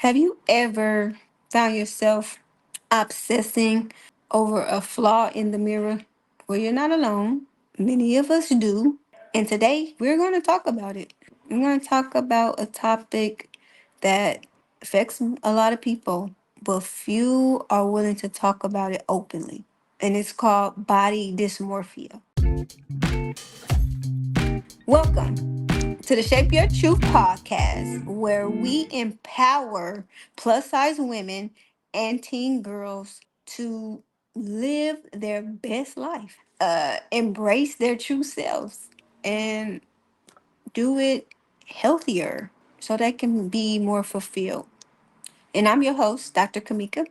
Have you ever found yourself obsessing over a flaw in the mirror? Well, you're not alone. Many of us do. And today we're going to talk about it. We're going to talk about a topic that affects a lot of people, but few are willing to talk about it openly. And it's called body dysmorphia. Welcome to the Shape Your Truth podcast, where we empower plus size women and teen girls to live their best life, embrace their true selves, and do it healthier so they can be more fulfilled. And I'm your host, Dr. Kamika,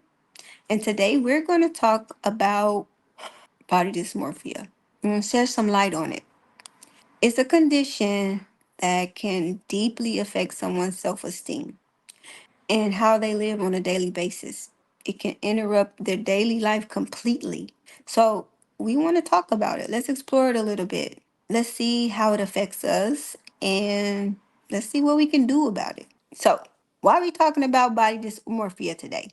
and today we're going to talk about body dysmorphia. I'm going to shed some light on it. It's a condition that can deeply affect someone's self esteem and how they live on a daily basis. It can interrupt their daily life completely. So, we want to talk about it. Let's explore it a little bit. Let's see how it affects us and let's see what we can do about it. So, why are we talking about body dysmorphia today?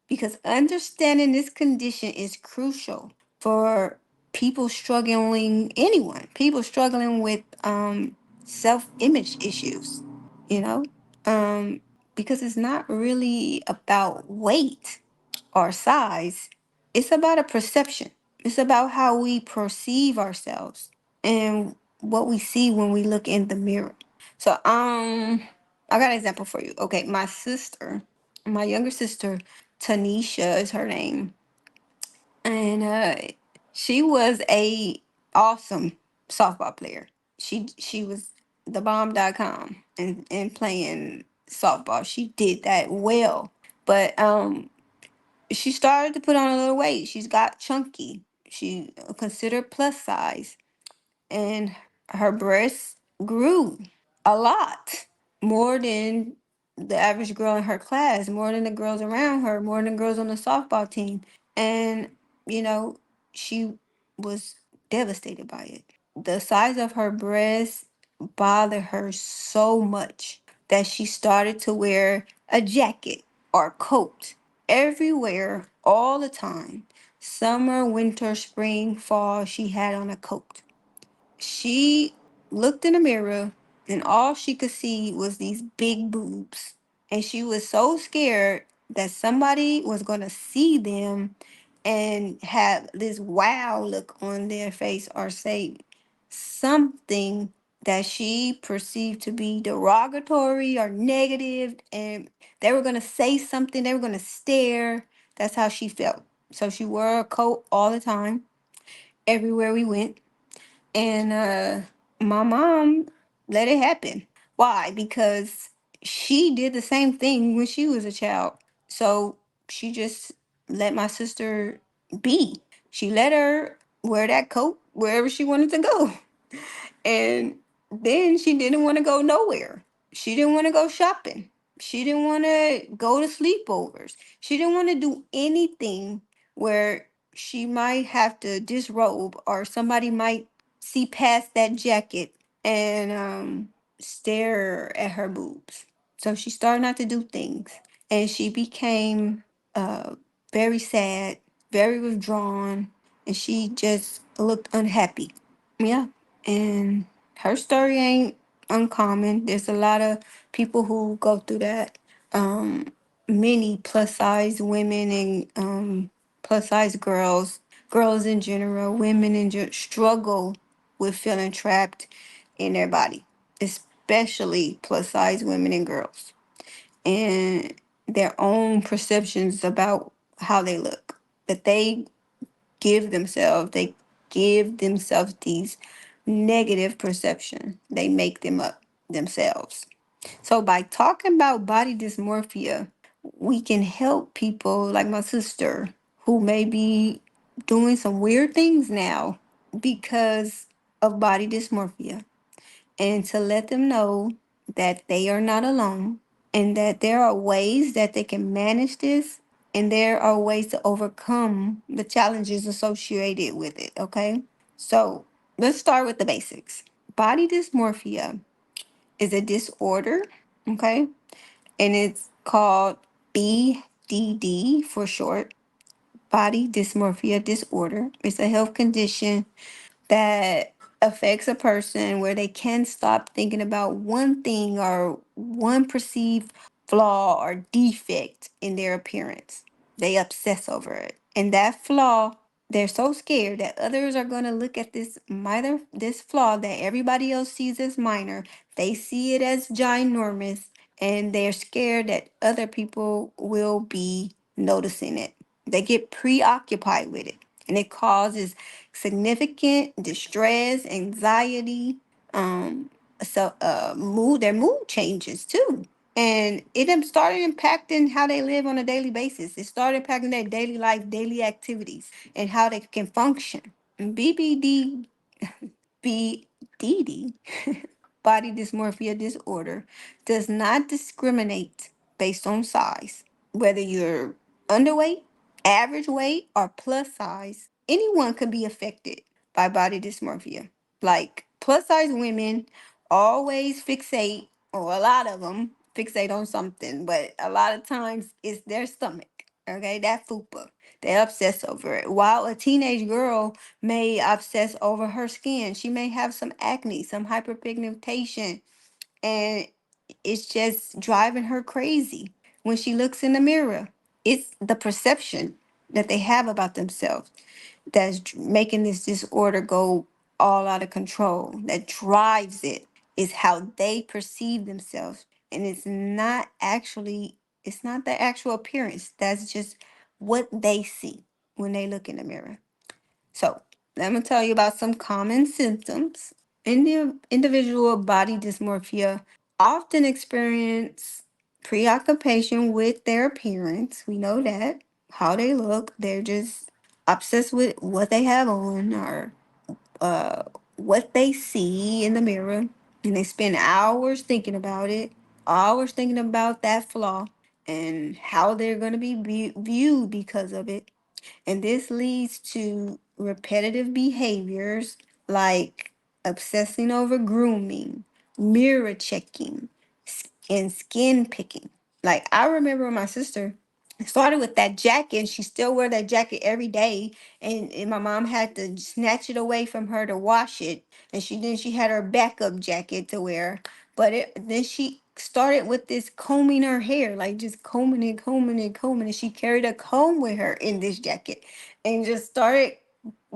Because understanding this condition is crucial for people struggling with self-image issues, you know, um, because it's not really about weight or size. It's about a perception. It's about how we perceive ourselves and what we see when we look in the mirror. So I got an example for you. Okay, my younger sister, Tanisha is her name, and she was a awesome softball player. She was the bomb.com and playing softball. She did that well. But she started to put on a little weight. She's got chunky. She considered plus size, and her breasts grew a lot, more than the average girl in her class, more than the girls around her, more than girls on the softball team. And, you know, she was devastated by it. The size of her breasts bothered her so much that she started to wear a jacket or coat everywhere all the time. Summer, winter, spring, fall, she had on a coat. She looked in the mirror and all she could see was these big boobs. And she was so scared that somebody was going to see them and have this wow look on their face or say something that she perceived to be derogatory or negative, and they were going to say something, they were going to stare. That's how she felt. So she wore a coat all the time, everywhere we went. And my mom let it happen. Why? Because she did the same thing when she was a child. So she just let my sister be. She let her wear that coat wherever she wanted to go. And then she didn't want to go nowhere. She didn't want to go shopping. She didn't want to go to sleepovers. She didn't want to do anything where she might have to disrobe or somebody might see past that jacket and stare at her boobs. So she started not to do things. And she became very sad, very withdrawn, and she just looked unhappy. Yeah. And her story ain't uncommon. There's a lot of people who go through that. Many plus size women and plus size girls in general, women in general, struggle with feeling trapped in their body, especially plus size women and girls, and their own perceptions about how they look. That they give themselves these negative perception. They make them up themselves. So by talking about body dysmorphia, we can help people like my sister who may be doing some weird things now because of body dysmorphia, and to let them know that they are not alone and that there are ways that they can manage this, and there are ways to overcome the challenges associated with it, okay? So let's start with the basics. Body dysmorphia is a disorder, okay? And it's called BDD for short, body dysmorphia disorder. It's a health condition that affects a person where they can't stop thinking about one thing or one perceived flaw or defect in their appearance. They obsess over it. And that flaw, they're so scared that others are going to look at this flaw that everybody else sees as minor. They see it as ginormous, and they're scared that other people will be noticing it. They get preoccupied with it, and it causes significant distress, anxiety, their mood changes too. And started impacting how they live on a daily basis. It started impacting their daily life, daily activities, and how they can function. And BDD, body dysmorphia disorder, does not discriminate based on size. Whether you're underweight, average weight, or plus size, anyone can be affected by body dysmorphia. Like plus size women always fixate, or a lot of them fixate on something, but a lot of times it's their stomach. Okay, that fupa. They obsess over it. While a teenage girl may obsess over her skin, she may have some acne, some hyperpigmentation, and it's just driving her crazy when she looks in the mirror. It's the perception that they have about themselves that's making this disorder go all out of control. That drives it is how they perceive themselves, and it's not the actual appearance. That's just what they see when they look in the mirror. So, let me tell you about some common symptoms. Individual body dysmorphia often experience preoccupation with their appearance. We know that, how they look. They're just obsessed with what they have on or uh, what they see in the mirror. And they spend hours thinking about it, hours thinking about that flaw and how they're going to be viewed because of it. And this leads to repetitive behaviors like obsessing over grooming, mirror checking, and skin picking. Like I remember my sister started with that jacket, and she still wore that jacket every day. And my mom had to snatch it away from her to wash it. And she had her backup jacket to wear. But then she started with this combing her hair, like just combing it, combing it, combing it. She carried a comb with her in this jacket and just started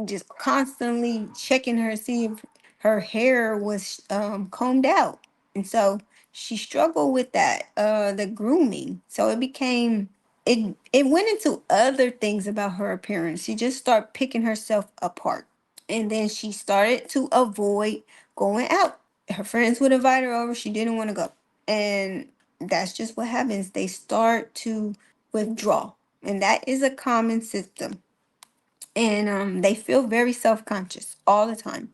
just constantly checking her, see if her hair was combed out. And so she struggled with that, the grooming. So it went into other things about her appearance. She just started picking herself apart. And then she started to avoid going out. Her friends would invite her over. She didn't want to go. And that's just what happens. They start to withdraw. And that is a common symptom. And they feel very self-conscious all the time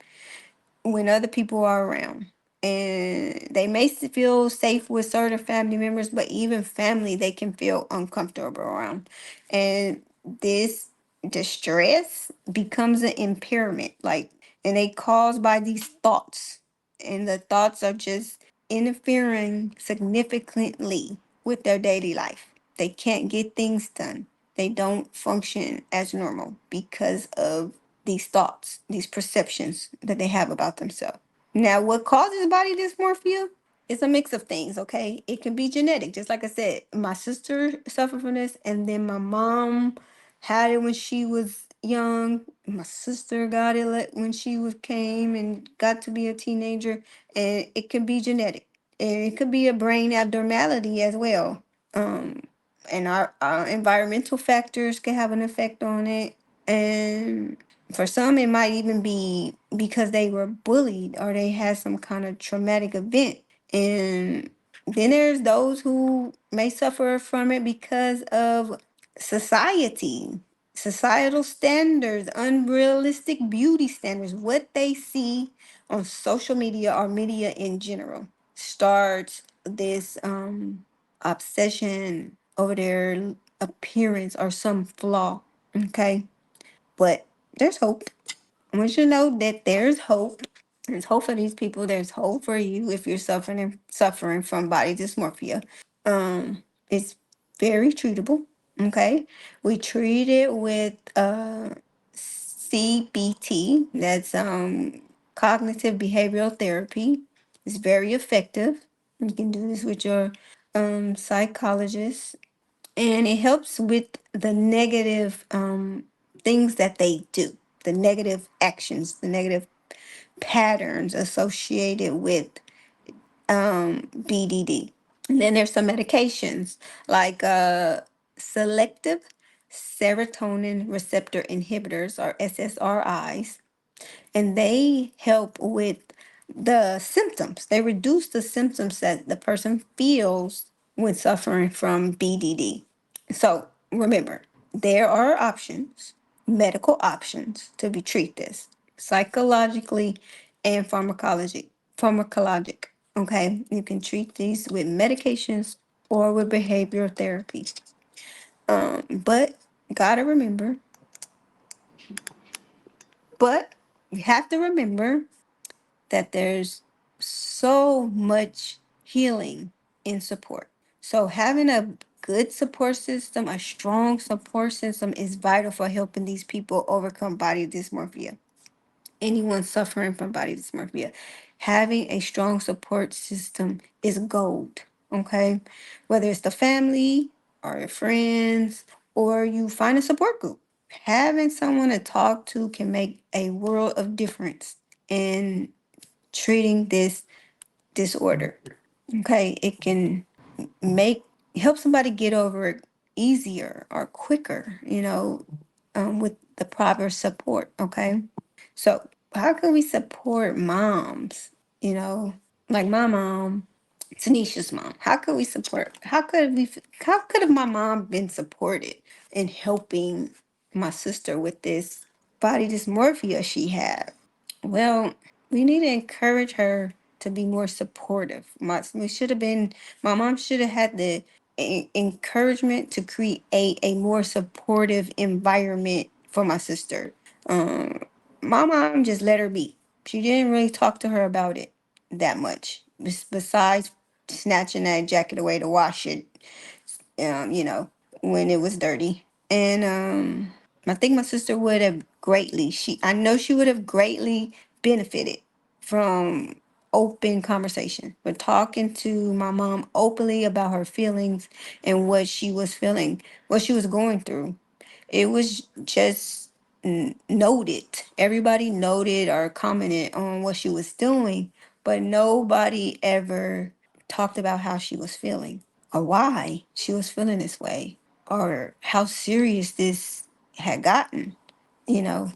when other people are around. And they may feel safe with certain family members, but even family they can feel uncomfortable around. And this distress becomes an impairment, like, and they caused by these thoughts. And the thoughts are just interfering significantly with their daily life. They can't get things done. They don't function as normal because of these thoughts, these perceptions that they have about themselves. Now, what causes body dysmorphia? It's a mix of things, okay? It can be genetic. Just like I said, my sister suffered from this, and then my mom had it when she was young. My sister got it when she came and got to be a teenager, and it can be genetic. And it could be a brain abnormality as well. Um, and our environmental factors can have an effect on it. And for some, it might even be because they were bullied or they had some kind of traumatic event. And then there's those who may suffer from it because of society, societal standards, unrealistic beauty standards, what they see on social media or media in general starts this obsession over their appearance or some flaw. Okay. But there's hope. I want you to know that there's hope. There's hope for these people. There's hope for you if you're suffering from body dysmorphia. It's very treatable. Okay. We treat it with CBT. That's cognitive behavioral therapy. It's very effective. You can do this with your psychologist, and it helps with the negative things that they do, the negative actions, the negative patterns associated with BDD. And then there's some medications like selective serotonin receptor inhibitors, or SSRIs, and they help with the symptoms. They reduce the symptoms that the person feels when suffering from BDD. So remember, there are options, medical options to be treat this psychologically and pharmacologic. Okay, you can treat these with medications or with behavioral therapy. But gotta remember, but you have to remember that there's so much healing in support. So having a good support system, a strong support system, is vital for helping these people overcome body dysmorphia. Anyone suffering from body dysmorphia, having a strong support system is gold. Okay, whether it's the family or your friends, or you find a support group, having someone to talk to can make a world of difference in treating this disorder. Okay, it can make help somebody get over it easier or quicker, with the proper support. Okay, so how can we support moms? Like my mom, Tanisha's mom. How could we support? How could have my mom been supported in helping my sister with this body dysmorphia she had? Well, we need to encourage her to be more supportive. My mom should have had the encouragement to create a more supportive environment for my sister. Um, my mom just let her be. She didn't really talk to her about it that much. Besides snatching that jacket away to wash it, um, you know, when it was dirty. And I think my sister would have I know she would have greatly benefited from open conversation, but talking to my mom openly about her feelings and what she was feeling, what she was going through. It was just noted. Everybody noted or commented on what she was doing, but nobody ever talked about how she was feeling, or why she was feeling this way, or how serious this had gotten.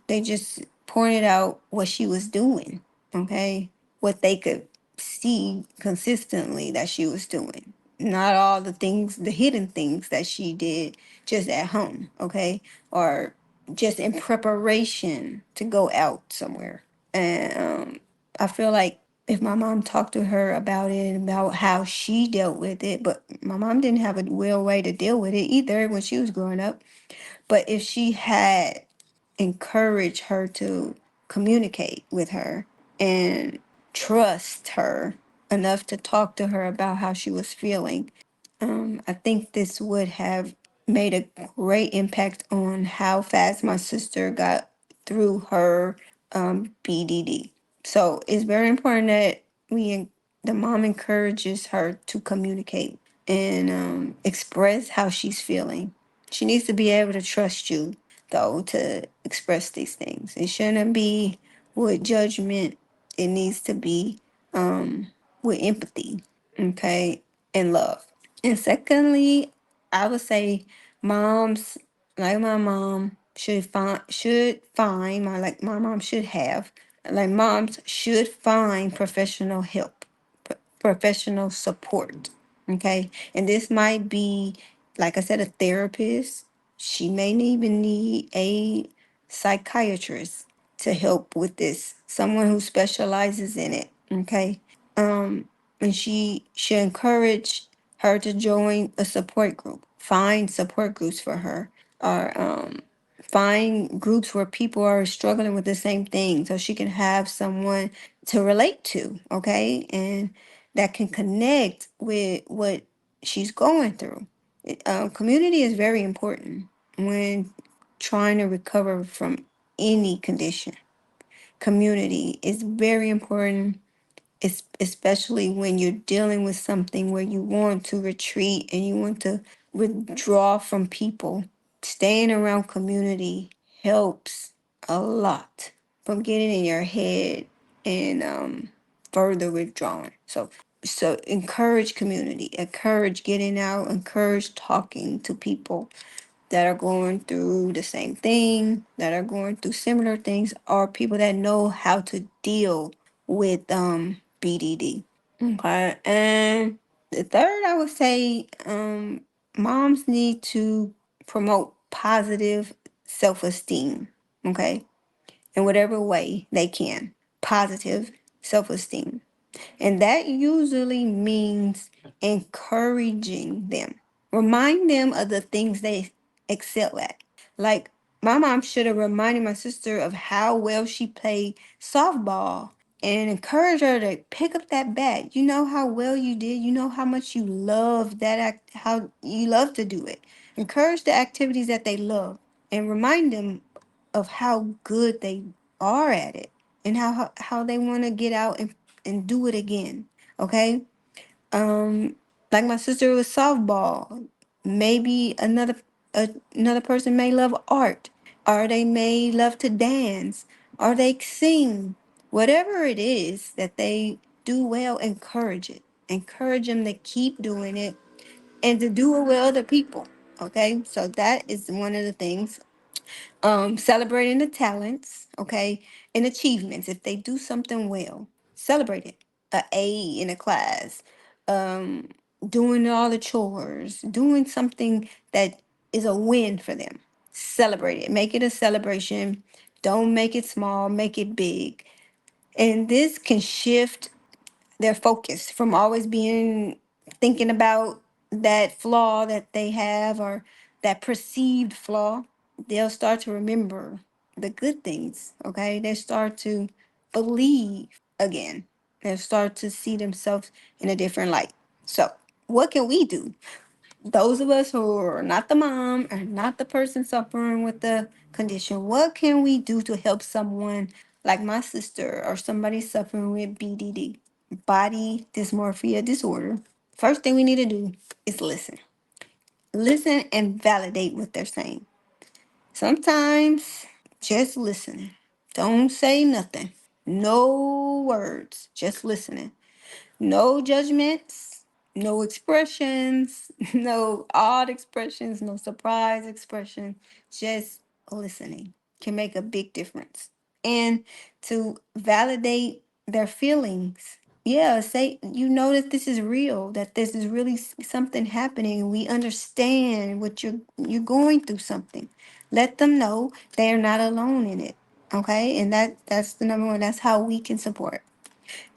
They just pointed out what she was doing, okay? What they could see consistently that she was doing. Not all the things, the hidden things that she did just at home, okay? Or just in preparation to go out somewhere. And I feel like if my mom talked to her about it, about how she dealt with it, but my mom didn't have a real way to deal with it either when she was growing up. But if she had encouraged her to communicate with her and trust her enough to talk to her about how she was feeling, I think this would have made a great impact on how fast my sister got through her BDD. So it's very important that the mom encourages her to communicate and express how she's feeling. She needs to be able to trust you, though, to express these things. It shouldn't be with judgment. It needs to be with empathy, okay, and love. And secondly, I would say moms, like my mom, should find my mom should have, like moms should find professional help, professional support. Okay. And this might be, like I said, a therapist. She may even need a psychiatrist to help with this, someone who specializes in it. Okay. And she should encourage her to join a support group, find support groups for her, or find groups where people are struggling with the same thing so she can have someone to relate to, okay? And that can connect with what she's going through. Community is very important when trying to recover from any condition. Community is very important, especially when you're dealing with something where you want to retreat and you want to withdraw from people. Staying around community helps a lot from getting in your head and further withdrawing. So encourage community, encourage getting out, encourage talking to people that are going through the same thing, that are going through similar things, or people that know how to deal with BDD. Okay. And the third, I would say, moms need to promote positive self-esteem. Okay. In whatever way they can. Positive self-esteem. And that usually means encouraging them. Remind them of the things they excel at. Like my mom should have reminded my sister of how well she played softball and encourage her to pick up that bat. You know how well you did. You know how much you love that act, how you love to do it. Encourage the activities that they love and remind them of how good they are at it and how they want to get out and do it again. Okay. Like my sister with softball. Maybe another person may love art, or they may love to dance, or they sing. Whatever it is that they do well, encourage it. Encourage them to keep doing it and to do it with other people. Okay, so that is one of the things. Celebrating the talents, okay, and achievements. If they do something well, celebrate it. A in a class, um, doing all the chores, doing something that is a win for them. Celebrate it. Make it a celebration. Don't make it small. Make it big. And this can shift their focus from always being thinking about that flaw that they have or that perceived flaw. They'll start to remember the good things. Okay, they start to believe again. They'll start to see themselves in a different light. So what can we do, those of us who are not the mom or not the person suffering with the condition? What can we do to help someone like my sister or somebody suffering with BDD, body dysmorphia disorder? First thing we need to do is listen. Listen and validate what they're saying. Sometimes just listening. Don't say nothing. No words, just listening. No judgments, no expressions, no odd expressions, no surprise expression. Just listening can make a big difference. And to validate their feelings. Yeah, say you know that this is real, that this is really something happening. We understand what you're going through something. Let them know they are not alone in it. Okay? And that's the number one. That's how we can support.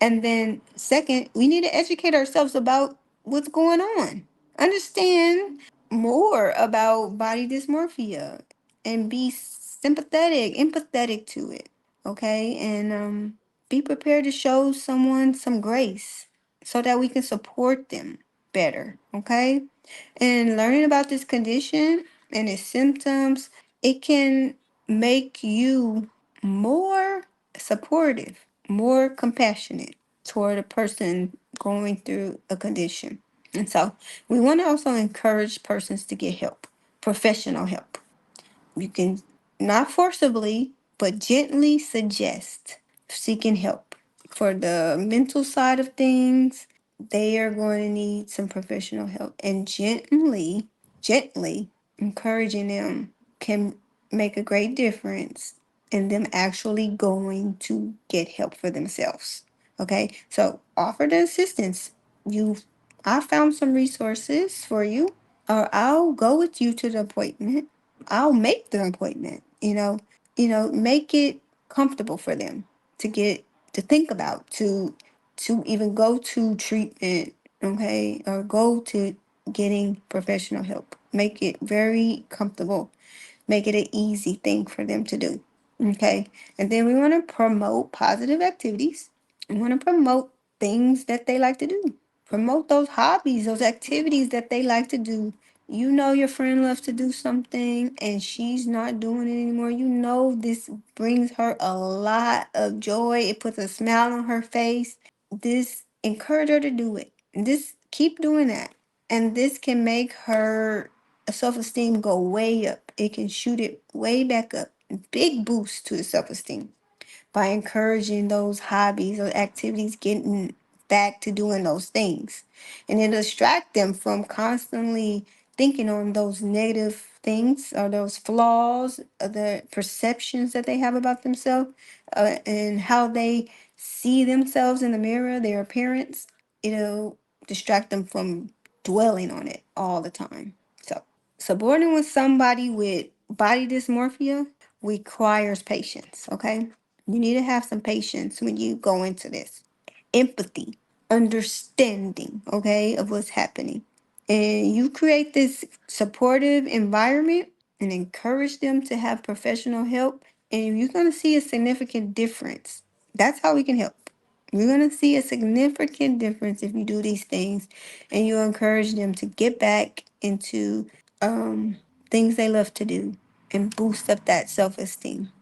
And then, second, we need to educate ourselves about what's going on. Understand more about body dysmorphia and be sympathetic, empathetic to it. Okay. And be prepared to show someone some grace so that we can support them better. Okay. And learning about this condition and its symptoms, it can make you more supportive, more compassionate toward a person going through a condition. And so we want to also encourage persons to get help, professional help. You can not forcibly, but gently suggest seeking help. For the mental side of things, they are going to need some professional help. And gently encouraging them can make a great difference in them actually going to get help for themselves. Okay, so offer the assistance. You, I found some resources for you, or I'll go with you to the appointment. I'll make the appointment. Make it comfortable for them to get to think about to even go to treatment, okay, or go to getting professional help. Make it very comfortable. Make it an easy thing for them to do. Okay. And then we want to promote positive activities. We want to promote things that they like to do. Promote those hobbies, those activities that they like to do You know your friend loves to do something and she's not doing it anymore. You know this brings her a lot of joy. It puts a smile on her face. This encourage her to do it. This keep doing that. And this can make her self-esteem go way up. It can shoot it way back up. Big boost to the self-esteem by encouraging those hobbies or activities, getting back to doing those things. And it distract them from constantly thinking on those negative things or those flaws, the perceptions that they have about themselves, and how they see themselves in the mirror, their appearance. It'll distract them from dwelling on it all the time. So, subordinating with somebody with body dysmorphia requires patience, okay? You need to have some patience when you go into this. Empathy, understanding, okay, of what's happening. And you create this supportive environment and encourage them to have professional help, and you're going to see a significant difference. That's how we can help. You're going to see a significant difference if you do these things and you encourage them to get back into um, things they love to do and boost up that self-esteem.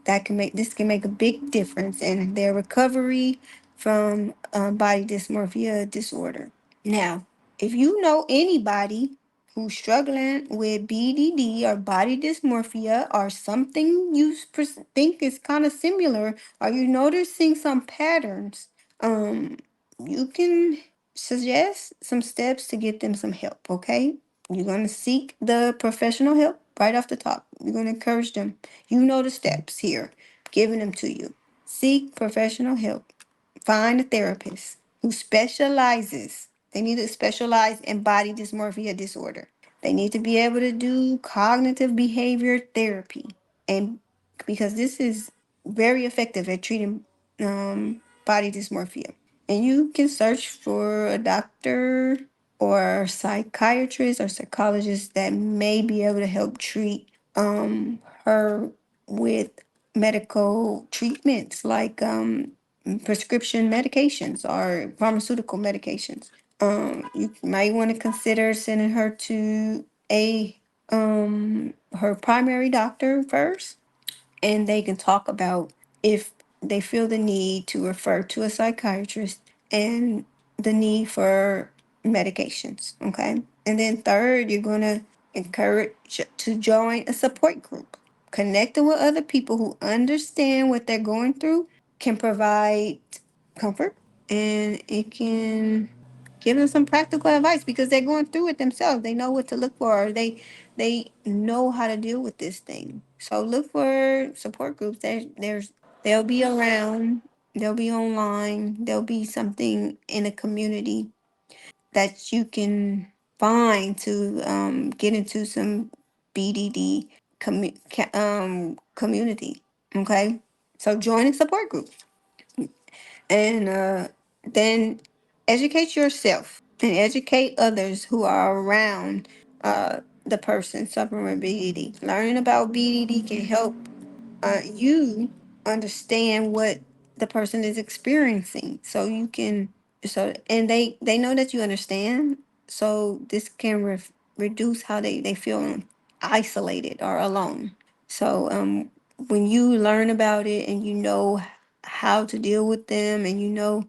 This can make a big difference in their recovery from body dysmorphia disorder. Now, if you know anybody who's struggling with BDD or body dysmorphia or something you think is kind of similar, or you're noticing some patterns, um, you can suggest some steps to get them some help, okay? You're going to seek the professional help right off the top. You're going to encourage them. You know the steps here, giving them to you. Seek professional help. Find a therapist who specializes. They need to specialize in body dysmorphia disorder. They need to be able to do cognitive behavior therapy. And because this is very effective at treating body dysmorphia. And you can search for a doctor or psychiatrist or psychologist that may be able to help treat her with medical treatments like prescription medications or pharmaceutical medications. You might want to consider sending her to a her primary doctor first, and they can talk about if they feel the need to refer to a psychiatrist and the need for medications. Okay. And then third, you're going to encourage to join a support group. Connecting with other people who understand what they're going through can provide comfort, and it can give them some practical advice because they're going through it themselves. They know what to look for. They know how to deal with this thing. So look for support groups. They'll be around. They'll be online. There'll be something in a community that you can find to get into some BDD community. Okay, so join a support group and then educate yourself and educate others who are around the person suffering with BDD. Learning about BDD can help you understand what the person is experiencing, so you can and they know that you understand, so this can reduce how they feel isolated or alone. So when you learn about it and you know how to deal with them and you know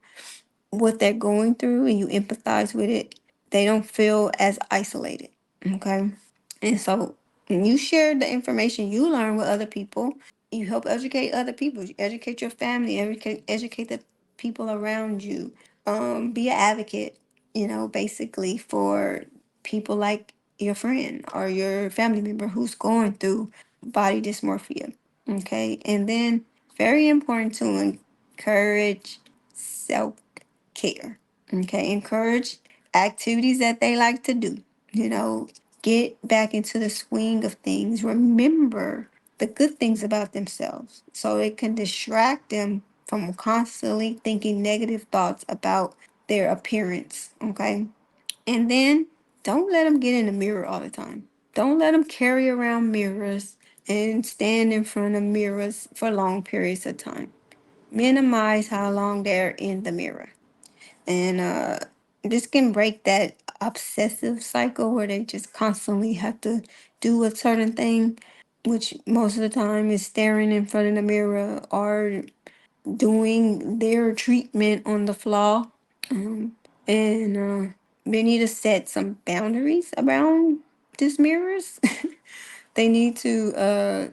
what they're going through and you empathize with it, they don't feel as isolated. Okay. And so when you share the information you learn with other people, you help educate other people, you educate your family, educate the people around you. Be an advocate, basically for people like your friend or your family member who's going through body dysmorphia. Okay. And then very important to encourage self care. Okay, encourage activities that they like to do. You know, get back into the swing of things. Remember the good things about themselves so it can distract them from constantly thinking negative thoughts about their appearance. Okay, and then don't let them get in the mirror all the time. Don't let them carry around mirrors and stand in front of mirrors for long periods of time. Minimize how long they're in the mirror, and this can break that obsessive cycle where they just constantly have to do a certain thing, which most of the time is staring in front of the mirror or doing their treatment on the floor. And they need to set some boundaries around these mirrors. They need to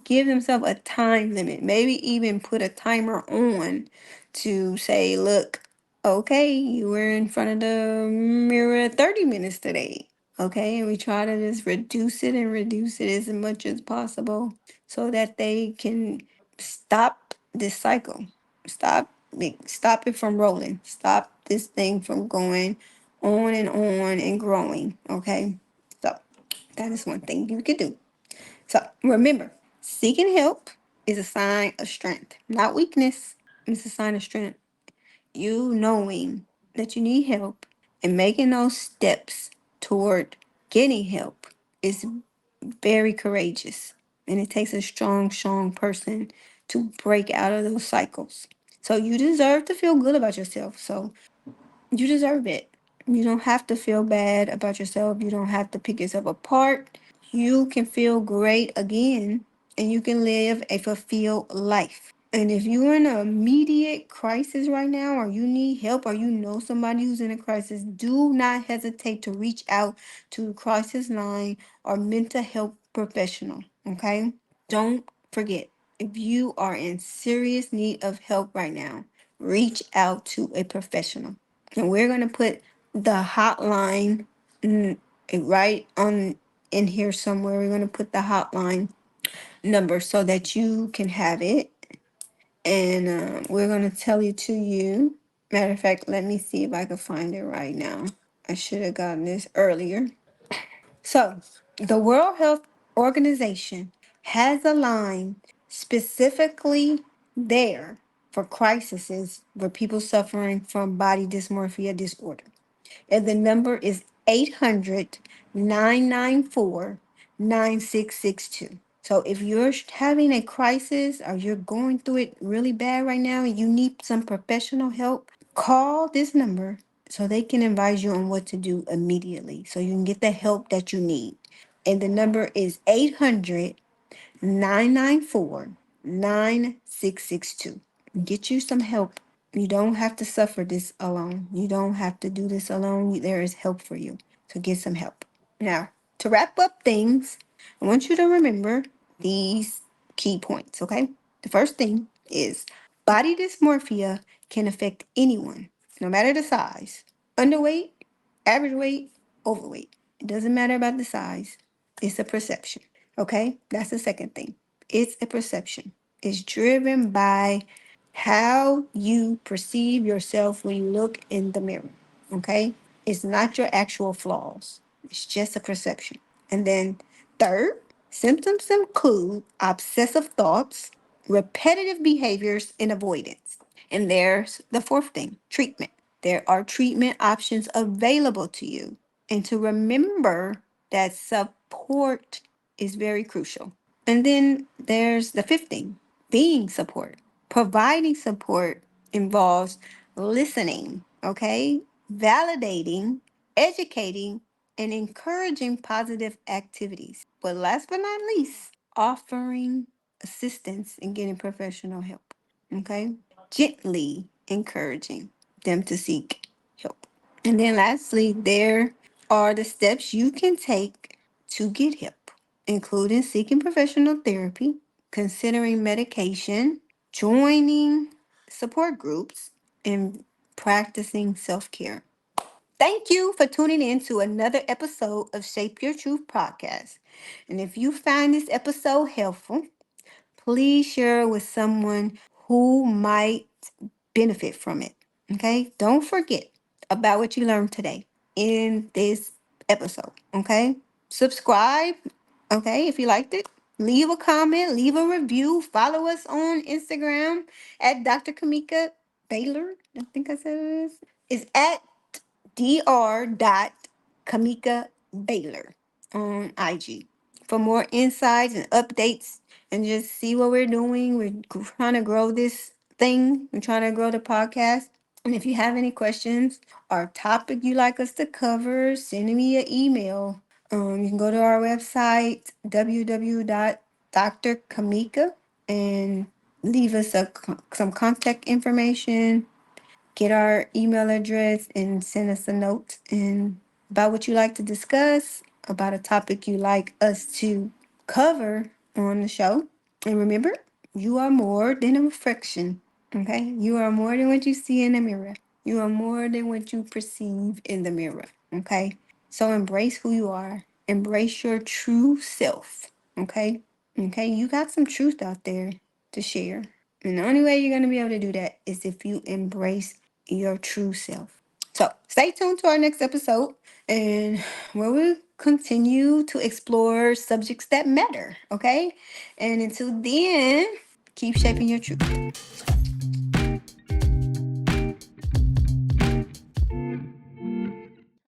give themselves a time limit. Maybe even put a timer on to say, look, okay, you were in front of the mirror 30 minutes today. Okay, and we try to just reduce it as much as possible so that they can stop this cycle. Stop it from rolling. Stop this thing from going on and growing. Okay. So that is one thing you could do. So remember, seeking help is a sign of strength, not weakness. It's a sign of strength. You knowing that you need help and making those steps toward getting help is very courageous. And it takes a strong person to break out of those cycles. So you deserve to feel good about yourself. So you deserve it. You don't have to feel bad about yourself. You don't have to pick yourself apart. You can feel great again and you can live a fulfilled life. And if you're in an immediate crisis right now, or you need help, or you know somebody who's in a crisis, do not hesitate to reach out to crisis line or mental health professional. Okay? Don't forget, if you are in serious need of help right now, reach out to a professional. And we're going to put the hotline right on in here somewhere. We're going to put the hotline number so that you can have it. And we're going to tell it to you. Matter of fact, let me see if I can find it right now. I should have gotten this earlier. So, the World Health Organization has a line specifically there for crises for people suffering from body dysmorphia disorder. And the number is 800-994-9662. So if you're having a crisis or you're going through it really bad right now and you need some professional help, call this number so they can advise you on what to do immediately so you can get the help that you need. And the number is 800-994-9662. Get you some help. You don't have to suffer this alone. You don't have to do this alone. There is help for you. So get some help. Now, to wrap up things, I want you to remember these key points, okay? The first thing is body dysmorphia can affect anyone, no matter the size. Underweight, average weight, overweight. It doesn't matter about the size. It's a perception. Okay? That's the second thing. It's a perception. It's driven by how you perceive yourself when you look in the mirror. Okay? It's not your actual flaws. It's just a perception. And then third, symptoms include obsessive thoughts, repetitive behaviors, and avoidance. And there's the fourth thing, treatment. There are treatment options available to you. And to remember that support is very crucial. And then there's the fifth thing, being support. Providing support involves listening, okay? Validating, educating, and encouraging positive activities. But last but not least, offering assistance in getting professional help, okay? Gently encouraging them to seek help. And then lastly, there are the steps you can take to get help, including seeking professional therapy, considering medication, joining support groups, and practicing self care. Thank you for tuning in to another episode of Shape Your Truth podcast. And if you find this episode helpful, please share it with someone who might benefit from it. Okay? Don't forget about what you learned today in this episode. Okay? Subscribe. Okay? If you liked it, leave a comment, leave a review. Follow us on Instagram at Dr. Kamika Baylor. I think I said it is. It's at Dr.Kamika Baylor on IG for more insights and updates and just see what we're doing. We're trying to grow this thing. We're trying to grow the podcast. And if you have any questions or topic you'd like us to cover, send me an email. You can go to our website, www.drkamika, and leave us some contact information, get our email address, and send us a note and about what you like to discuss, about a topic you like us to cover on the show. And remember, you are more than a reflection. Okay? You are more than what you see in the mirror. You are more than what you perceive in the mirror. Okay? So embrace who you are. Embrace your true self. Okay? Okay? You got some truth out there to share. And the only way you're going to be able to do that is if you embrace your true self. So stay tuned to our next episode, and where we'll continue to explore subjects that matter. Okay? And until then, keep shaping your truth.